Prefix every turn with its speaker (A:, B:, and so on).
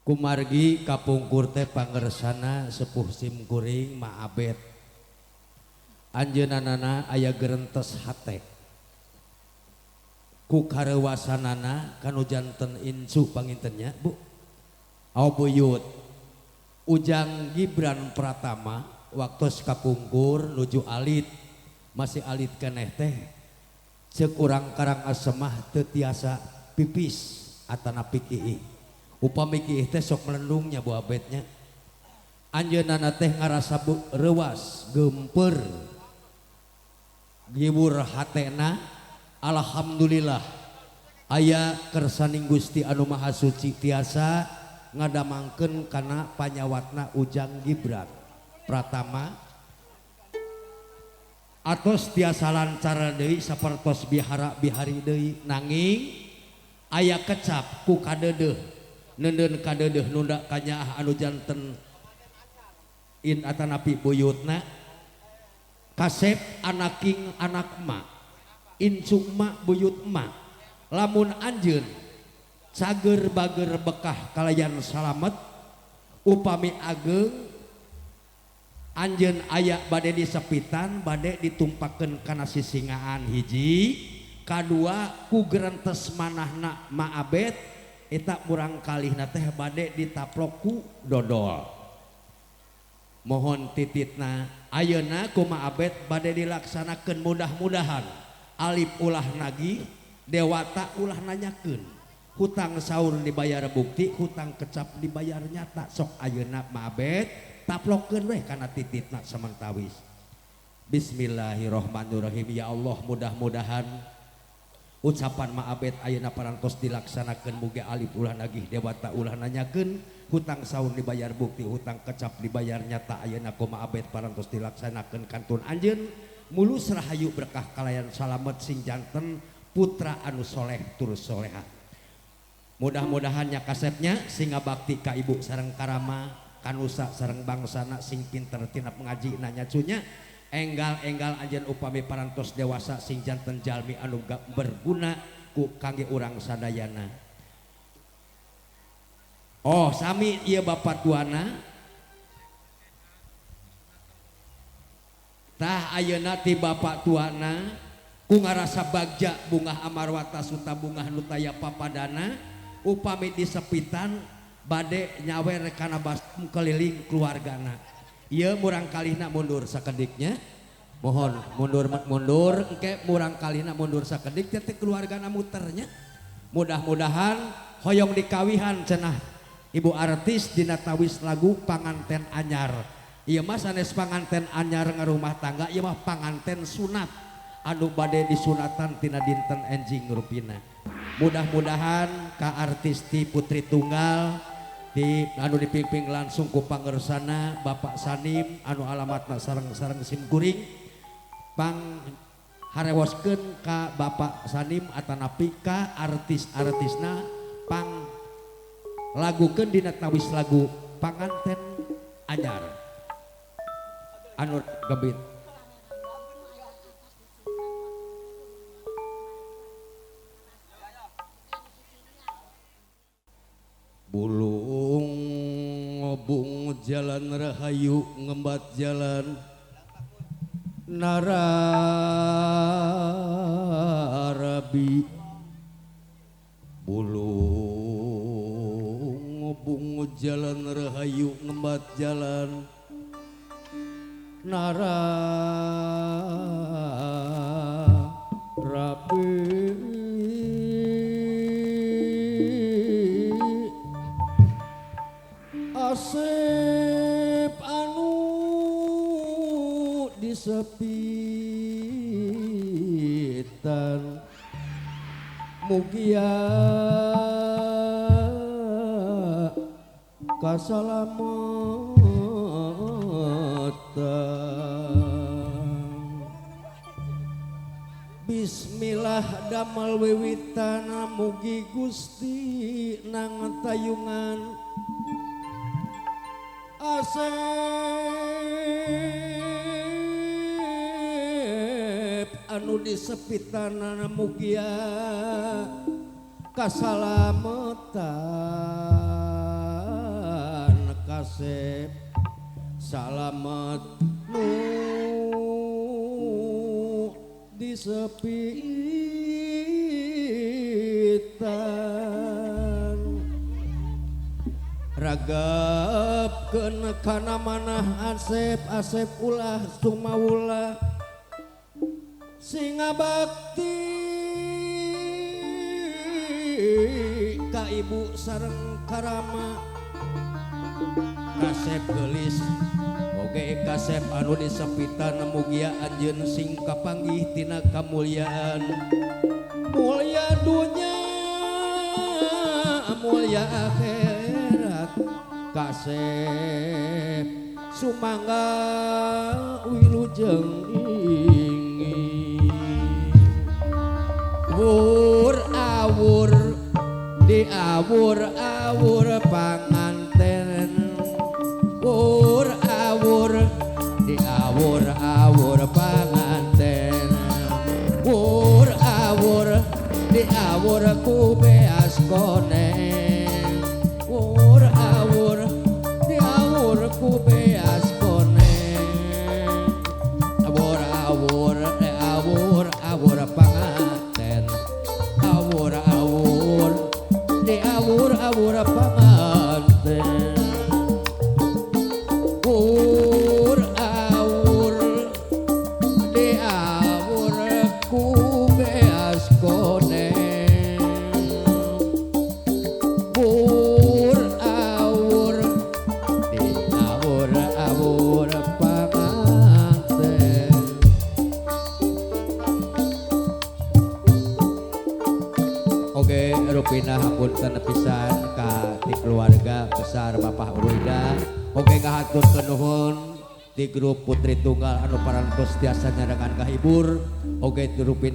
A: Kumargi kapungkur teh pangersana sepuh simkuring maabet anjeunanana aya gerentes hate ku karewasanana kanu janten insu pangintennya Bu Aubuyut Ujang Gibran Pratama waktu kapungkur nuju alit masih alit keneh teh cekurang karang asemah teu tiasa pipis atana pikih upami kieu teh sok melendungnya Bu abetnya anjeunana teh ngarasa reuas gempeur gibur hatena alhamdulillah aya kersaning Gusti anu Maha Suci tiasa ngadamangkeun kana panyawatna Ujang Gibran Pratama atos tiasa lancar deui sapertos bihara-bihari deui nanging aya kecap ku kadeudeuh neundeun kadeudeuh nunda kanyaah anu janten in atanapi buyutna kasep anaking anak emak incung emak buyut emak lamun anjeun cager bager bekah kalayan salamet upami ageng anjeun aya bade disepitan bade ditumpakeun kana sisingaan hiji kadua ku gerentes manahna maabet eta murang kalihna teh bade ditaplok ku dodol mohon tititna ayeuna ku maabet bade dilaksanakeun mudah-mudahan alif ulah nagih dewata ulah nanyakeun hutang saur dibayar bukti hutang kecap dibayar nyata sok ayeuna maabet taplokeun we kana tititna samantawis bismillahirrahmanirrahim ya Allah mudah-mudahan ucapan maabet ayeuna parantos dilaksanakeun muga alif ulah nagih dewata ulah nanyakeun hutang saur dibayar bukti hutang kecap dibayar nyata ayeuna ku maabet parantos dilaksanakeun kantun anjeun mulus rahayu berkah kalayan salamet sing janten putra anu soleh tur soleha mudah-mudahan nya kasepnya singa bakti ka ibu sareng karama kanusa sareng bangsana sing pinter tina pengaji nanya cunya enggal-enggal anjeun upami parantos dewasa sing janten jalmi anu berguna ku kangge urang sadayana oh sami ieu bapak tuana tah ayeuna ti bapak tuana ku ngarasa bagja bungah amarwata suta bungah nutaya papadana upami disepitan bade nyawer kana basum keliling keluargana ieu murang kalihna mundur sakediknya mohon mundur engke murang kalihna mundur sakedik teh keluargana muternya mudah-mudahan hoyong dikawihan cenah ibu artis dina tawis lagu panganten anyar ieu mah sanes panganten anyar ngarumah tangga ieu mah panganten sunat anu bade disunatan tina dinten enjing rupina mudah-mudahan ka artis ti putri tunggal di anu dipimpin langsung ku pangersana Bapak Sanim anu alamatna sareng-sareng simkuring pang harewoskeun ka Bapak Sanim atanapi ka artis-artisna pang lagukeun dina tawis lagu panganten anyar anu gebit bulung ngobung jalan rahayu ngembat jalan nararabi bulung ngobung jalan rahayu ngembat jalan nararabi asep anu disepitan mugia kasalamatan bismillah damal wiwitana mugi Gusti nang tayungan asep anu disepitan mugia kasalamatan Asep salamet nu disepitan ragap kena kana manah Asep Asep ulah sumawula singa bakti ka ibu sareng karama Kasep gelis oge kasep anu disepitan mugia anjeun sing kapanggih tina kamulyaan mulya dunya mulya akhirat kasep sumangga wilujeng ingin wur awur diawur-awur panganten wur awur diawur-awur panganten wur awur diawur ku beas koneng wur awur diawur ku beas koneng awur awur awur awur panganten awur awur diawur-awur panganten wur awur diawur ku beas koneng wur awur diawur-awur panganten. Oke, rupina hapunten pisan ka ti keluarga besar Bapak Urida. Oke, ngahaturkeun nuhun ti grup Putri Tunggal anu parantos tiasa nyarengan kahibur. Oke, ti rupina